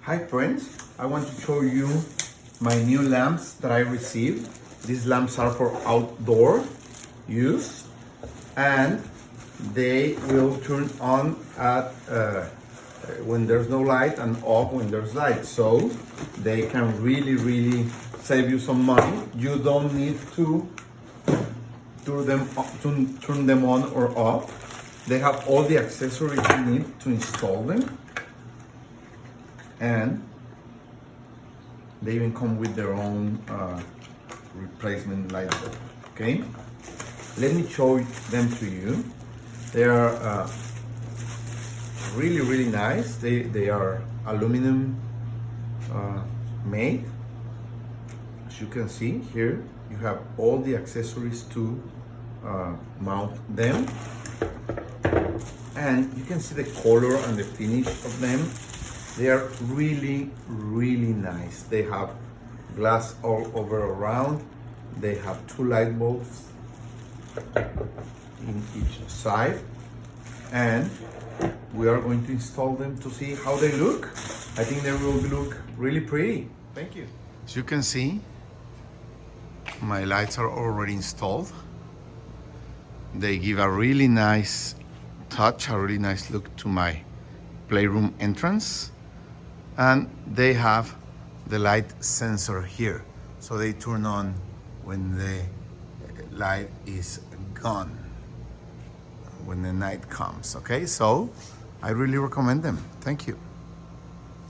Hi friends, I want to show you my new lamps that I received. These lamps are for outdoor use and they will turn on at when there's no light and off when there's light. So they can really save you some money. You don't need to turn them on or off. They have all the accessories you need to install them. And they even come with their own replacement light bulb. Okay, let me show them to you. They are really nice. They are aluminum made. As you can see here, you have all the accessories to mount them, and you can see the color and the finish of them. They are really nice. They have glass all over around. They have 2 light bulbs in each side, and we are going to install them to see how they look. I think they will look really pretty. Thank you. As you can see, my lights are already installed. They give a really nice touch, a really nice look to my playroom entrance. And they have the light sensor here, so they turn on when the light is gone, when the night comes. Okay, so I really recommend them. Thank you.